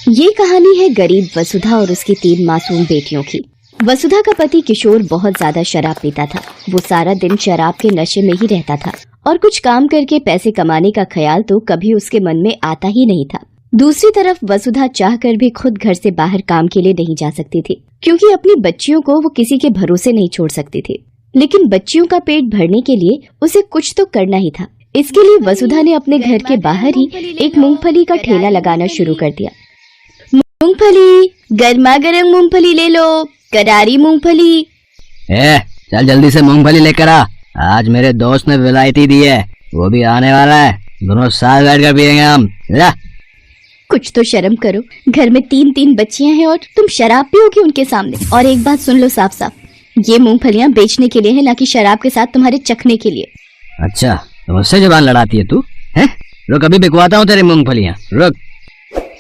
ये कहानी है गरीब वसुधा और उसकी 3 मासूम बेटियों की। वसुधा का पति किशोर बहुत ज्यादा शराब पीता था। वो सारा दिन शराब के नशे में ही रहता था और कुछ काम करके पैसे कमाने का ख्याल तो कभी उसके मन में आता ही नहीं था। दूसरी तरफ वसुधा चाहकर भी खुद घर से बाहर काम के लिए नहीं जा सकती थी, क्योंकि अपनी बच्चियों को वो किसी के भरोसे नहीं छोड़ सकती थी। लेकिन बच्चियों का पेट भरने के लिए उसे कुछ तो करना ही था। इसके लिए वसुधा ने अपने घर के बाहर ही एक मूंगफली का ठेला लगाना शुरू कर दिया। मूंगफली, गर्मा गर्म मूंगफली ले लो, करारी मूंगफली। चल जल्दी से मूंगफली लेकर आ, आज मेरे दोस्त ने विलायती दी है, वो भी आने वाला है, दोनों साथ बैठकर पियेंगे हम। कुछ तो शर्म करो, घर में 3 बच्चियां हैं और तुम शराब पियोगे उनके सामने। और एक बात सुन लो साफ साफ, ये मूंगफलियां बेचने के लिए है, ना कि शराब के साथ तुम्हारे चखने के लिए। अच्छा, तो मुझसे जुबान लड़ाती है तू? हैं? रुक, अभी बिकवाता हूँ तेरी मूंगफलियां, रुक।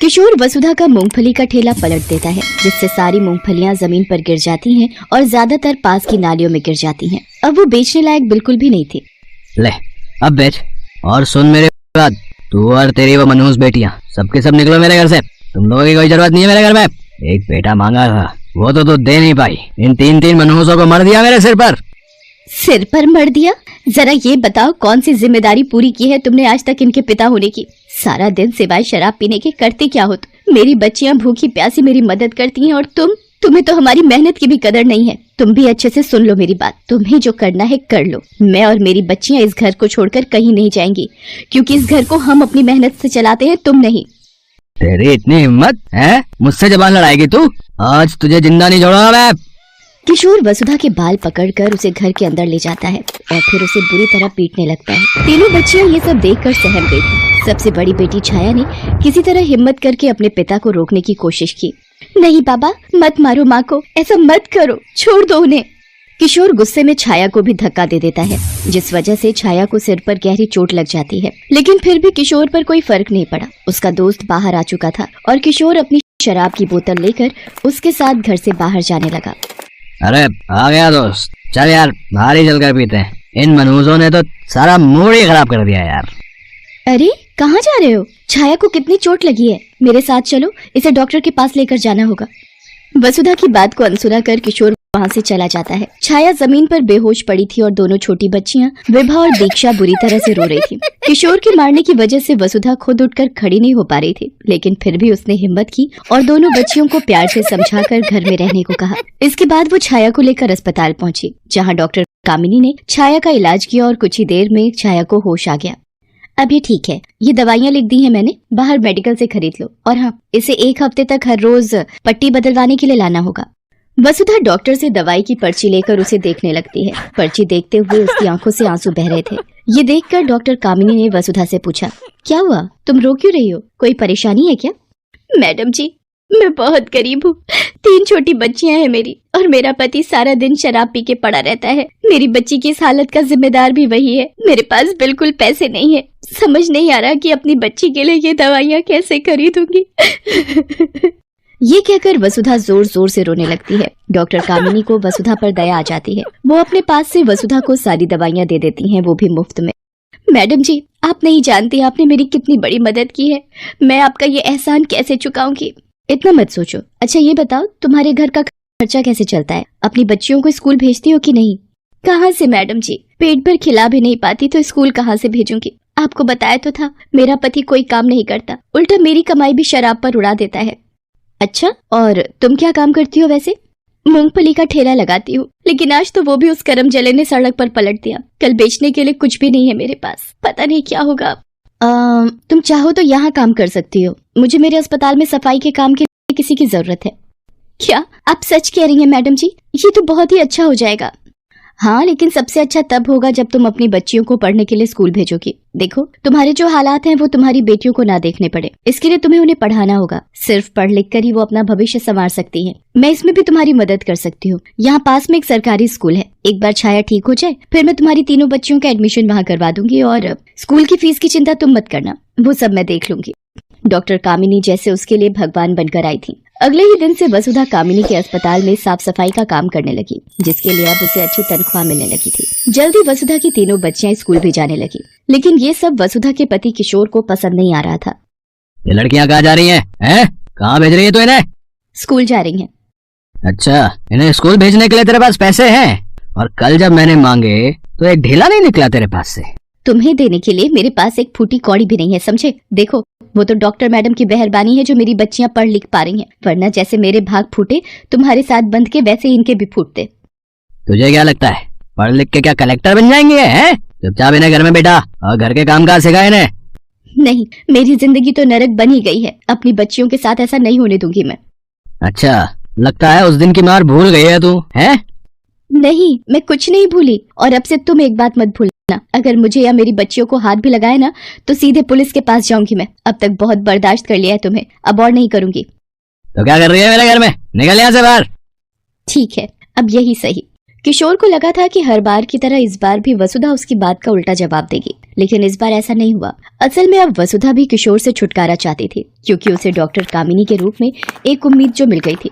किशोर वसुधा का मूंगफली का ठेला पलट देता है, जिससे सारी मूंगफलियां जमीन पर गिर जाती हैं और ज्यादातर पास की नालियों में गिर जाती हैं। अब वो बेचने लायक बिल्कुल भी नहीं थी। ले, अब बेच। और सुन मेरी बात, तू और तेरी वो मनहूस बेटियां सबके सब निकलो मेरे घर से। तुम लोगों की कोई जरूरत नहीं है मेरे घर में। एक बेटा मांगा था, वो तो तू दे नहीं पाई। इन 3 मनहूसों को मर दिया मेरे सिर पर। सिर पर मर दिया? जरा ये बताओ, कौन सी जिम्मेदारी पूरी की है तुमने आज तक इनके पिता होने की? सारा दिन सिवाय शराब पीने के करते क्या हो तुम? मेरी बच्चियां भूखी प्यासी मेरी मदद करती हैं और तुम्हें तो हमारी मेहनत की भी कदर नहीं है। तुम भी अच्छे से सुन लो मेरी बात, तुम्हें जो करना है कर लो। मैं और मेरी बच्चियां इस घर को छोड़कर कहीं नहीं जाएंगी, क्योंकि इस घर को हम अपनी मेहनत से चलाते हैं, तुम नहीं। तेरी इतनी हिम्मत है, मुझसे जबान लड़ाएगी तू? आज तुझे जिंदा नहीं छोड़ूंगा मैं। किशोर वसुधा के बाल पकड़कर उसे घर के अंदर ले जाता है और फिर उसे बुरी तरह पीटने लगता है। 3 बच्चियां ये सब देखकर सहम गई थी। सबसे बड़ी बेटी छाया ने किसी तरह हिम्मत करके अपने पिता को रोकने की कोशिश की। नहीं बाबा, मत मारो माँ को, ऐसा मत करो, छोड़ दो उन्हें। किशोर गुस्से में छाया को भी धक्का दे देता है, जिस वजह से छाया को सिर पर गहरी चोट लग जाती है। लेकिन फिर भी किशोर पर कोई फर्क नहीं पड़ा। उसका दोस्त बाहर आ चुका था और किशोर अपनी शराब की बोतल लेकर उसके साथ घर से बाहर जाने लगा। अरे आ गया दोस्त, चल यार बाहर ही चलकर पीते हैं। इन मनहूसों ने तो सारा मूड ही खराब कर दिया यार। अरे कहाँ जा रहे हो? छाया को कितनी चोट लगी है, मेरे साथ चलो, इसे डॉक्टर के पास लेकर जाना होगा। वसुधा की बात को अनसुना कर किशोर वहाँ से चला जाता है। छाया जमीन पर बेहोश पड़ी थी और दोनों छोटी बच्चियां विभा और दीक्षा बुरी तरह से रो रही थी। किशोर के मारने की वजह से वसुधा खुद उठकर खड़ी नहीं हो पा रही थी, लेकिन फिर भी उसने हिम्मत की और दोनों बच्चियों को प्यार से समझाकर घर में रहने को कहा। इसके बाद वो छाया को लेकर अस्पताल पहुंची, जहाँ डॉक्टर कामिनी ने छाया का इलाज किया और कुछ ही देर में छाया को होश आ गया। अब ये ठीक है, ये दवाइयाँ लिख दी हैं मैंने, बाहर मेडिकल से खरीद लो। और हाँ, इसे 1 हफ्ते तक हर रोज पट्टी बदलवाने के लिए लाना होगा। वसुधा डॉक्टर से दवाई की पर्ची लेकर उसे देखने लगती है। पर्ची देखते हुए उसकी आंखों से आंसू बह रहे थे। ये देखकर डॉक्टर कामिनी ने वसुधा से पूछा, क्या हुआ, तुम रो क्यों रही हो, कोई परेशानी है क्या? मैडम जी, मैं बहुत गरीब हूँ, 3 छोटी बच्चियां हैं मेरी, और मेरा पति सारा दिन शराब पी के पड़ा रहता है। मेरी बच्ची की इस हालत का जिम्मेदार भी वही है। मेरे पास बिल्कुल पैसे नहीं है, समझ नहीं आ रहा कि अपनी बच्ची के लिए ये दवाइयाँ कैसे खरीदूंगी। ये कहकर वसुधा जोर जोर से रोने लगती है। डॉक्टर कामिनी को वसुधा पर दया आ जाती है। वो अपने पास से वसुधा को सारी दवाइयाँ दे देती हैं, वो भी मुफ्त में। मैडम जी, आप नहीं जानती आपने मेरी कितनी बड़ी मदद की है, मैं आपका ये एहसान कैसे चुकाऊंगी। इतना मत सोचो। अच्छा ये बताओ, तुम्हारे घर का खर्चा कैसे चलता है? अपनी बच्चियों को स्कूल भेजती हो कि नहीं? कहाँ से मैडम जी, पेट भर खिला भी नहीं पाती तो स्कूल कहाँ से भेजूंगी? आपको बताया तो था, मेरा पति कोई काम नहीं करता, उल्टा मेरी कमाई भी शराब पर उड़ा देता है। अच्छा, और तुम क्या काम करती हो वैसे? मूंगफली का ठेला लगाती हूँ, लेकिन आज तो वो भी उस करम जले ने सड़क पर पलट दिया। कल बेचने के लिए कुछ भी नहीं है मेरे पास, पता नहीं क्या होगा। तुम चाहो तो यहाँ काम कर सकती हो, मुझे मेरे अस्पताल में सफाई के काम के लिए किसी की जरूरत है। क्या आप सच कह रही हैं मैडम जी? ये तो बहुत ही अच्छा हो जाएगा। हाँ, लेकिन सबसे अच्छा तब होगा जब तुम अपनी बच्चियों को पढ़ने के लिए स्कूल भेजोगी। देखो, तुम्हारे जो हालात हैं वो तुम्हारी बेटियों को ना देखने पड़े, इसके लिए तुम्हें उन्हें पढ़ाना होगा। सिर्फ पढ़ लिख कर ही वो अपना भविष्य संवार सकती हैं। मैं इसमें भी तुम्हारी मदद कर सकती हूँ। यहाँ पास में एक सरकारी स्कूल है, एक बार छाया ठीक हो जाए फिर मैं तुम्हारी 3 बच्चियों का एडमिशन वहाँ करवा दूंगी, और स्कूल की फीस की चिंता तुम मत करना, वो सब मैं देख लूंगी। डॉक्टर कामिनी जैसे उसके लिए भगवान बनकर आई थी। अगले ही दिन से वसुधा कामिनी के अस्पताल में साफ सफाई का काम करने लगी, जिसके लिए अब उसे अच्छी तनख्वाह मिलने लगी थी। जल्दी वसुधा की 3 बच्चियां स्कूल भी जाने लगी, लेकिन ये सब वसुधा के पति किशोर को पसंद नहीं आ रहा था। ये लड़कियां कहाँ जा रही हैं? कहाँ भेज रही है तू इन्हें? स्कूल जा रही हैं। अच्छा, इन्हें स्कूल भेजने के लिए तेरे पास पैसे हैं, और कल जब मैंने मांगे तो एक ढीला नहीं निकला तेरे पास से। तुम्हें देने के लिए मेरे पास एक फूटी कौड़ी भी नहीं है, समझे? देखो, वो तो डॉक्टर मैडम की मेहरबानी है जो मेरी बच्चियां पढ़ लिख पा रही हैं, वरना जैसे मेरे भाग फूटे तुम्हारे साथ बंध के, वैसे इनके भी फूटते। तुझे क्या लगता है पढ़ लिख के क्या कलेक्टर बन जाएंगे? हैं? चुपचाप इन्हें घर में बैठा और घर के काम काज सिखा इन्हें। नहीं, मेरी जिंदगी तो नरक बनी गई है, अपनी बच्चियों के साथ ऐसा नहीं होने दूंगी मैं। अच्छा, लगता है उस दिन की मार भूल गई है तू, हैं? नहीं, मैं कुछ नहीं भूली, और अब से तुम एक बात मत भूलना, अगर मुझे या मेरी बच्चियों को हाथ भी लगाए ना तो सीधे पुलिस के पास जाऊंगी मैं। अब तक बहुत बर्दाश्त कर लिया है तुम्हें, अब और नहीं करूंगी। तो क्या कर रही है मेरे घर में? निकल यहाँ से बाहर। ठीक है, अब यही सही। किशोर को लगा था कि हर बार की तरह इस बार भी वसुधा उसकी बात का उल्टा जवाब देगी, लेकिन इस बार ऐसा नहीं हुआ। असल में अब वसुधा भी किशोर से छुटकारा चाहती थी, क्योंकि उसे डॉक्टर कामिनी के रूप में एक उम्मीद जो मिल गई थी।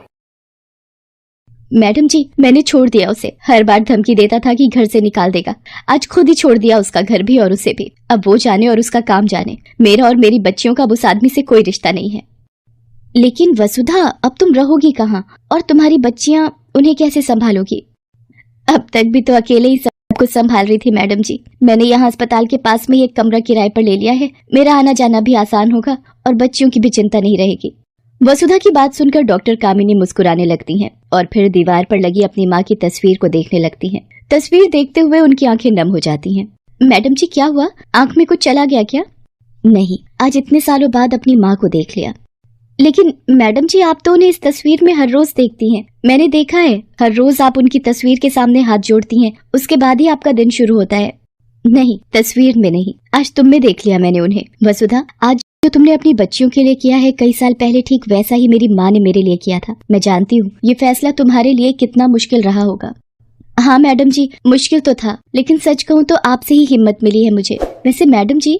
मैडम जी, मैंने छोड़ दिया उसे। हर बार धमकी देता था कि घर से निकाल देगा, आज खुद ही छोड़ दिया, उसका घर भी और उसे भी। अब वो जाने और उसका काम जाने, मेरा और मेरी बच्चियों का उस आदमी से कोई रिश्ता नहीं है। लेकिन वसुधा, अब तुम रहोगी कहाँ, और तुम्हारी बच्चियां, उन्हें कैसे संभालोगी? अब तक भी तो अकेले ही सब कुछ संभाल रही थी मैडम जी। मैंने यहाँ अस्पताल के पास में ही एक कमरा किराए पर ले लिया है, मेरा आना जाना भी आसान होगा और बच्चियों की भी चिंता नहीं रहेगी। वसुधा की बात सुनकर डॉक्टर कामिनी मुस्कुराने लगती हैं और फिर दीवार पर लगी अपनी माँ की तस्वीर को देखने लगती हैं। तस्वीर देखते हुए उनकी आंखें नम हो जाती हैं। मैडम जी, क्या हुआ? आंख में कुछ चला गया क्या? नहीं, आज इतने सालों बाद अपनी माँ को देख लिया। लेकिन मैडम जी, आप तो उन्हें इस तस्वीर में हर रोज देखती हैं, मैंने देखा है। हर रोज आप उनकी तस्वीर के सामने हाथ जोड़ती हैं, उसके बाद ही आपका दिन शुरू होता है। नहीं, तस्वीर में नहीं, आज तुम में देख लिया मैंने उन्हें। वसुधा, आज जो तुमने अपनी बच्चियों के लिए किया है, कई साल पहले ठीक वैसा ही मेरी माँ ने मेरे लिए किया था। मैं जानती हूँ ये फैसला तुम्हारे लिए कितना मुश्किल रहा होगा। हाँ मैडम जी, मुश्किल तो था, लेकिन सच कहूँ तो आपसे ही हिम्मत मिली है मुझे। वैसे मैडम जी,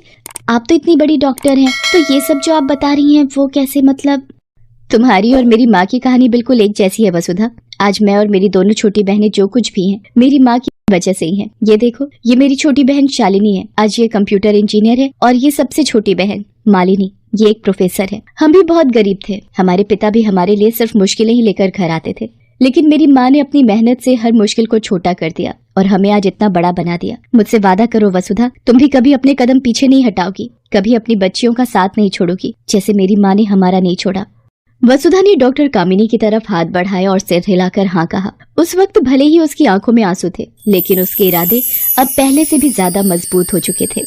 आप तो इतनी बड़ी डॉक्टर हैं, तो ये सब जो आप बता रही हैं वो कैसे? मतलब तुम्हारी और मेरी माँ की कहानी बिल्कुल एक जैसी है वसुधा। आज मैं और मेरी दोनों छोटी बहनें जो कुछ भी हैं, मेरी माँ की वजह से ही हैं। ये देखो, ये मेरी छोटी बहन शालिनी है, आज ये कंप्यूटर इंजीनियर है, और ये सबसे छोटी बहन मालिनी, ये एक प्रोफेसर है। हम भी बहुत गरीब थे, हमारे पिता भी हमारे लिए सिर्फ मुश्किलें ही लेकर घर आते थे, लेकिन मेरी माँ ने अपनी मेहनत से हर मुश्किल को छोटा कर दिया और हमें आज इतना बड़ा बना दिया। मुझसे वादा करो वसुधा, तुम भी कभी अपने कदम पीछे नहीं हटाओगी, कभी अपनी बच्चियों का साथ नहीं छोड़ोगी, जैसे मेरी माँ ने हमारा नहीं छोड़ा। वसुधा ने डॉक्टर कामिनी की तरफ हाथ बढ़ाया और सिर हिलाकर हाँ कहा। उस वक्त भले ही उसकी आंखों में आंसू थे, लेकिन उसके इरादे अब पहले से भी ज्यादा मजबूत हो चुके थे।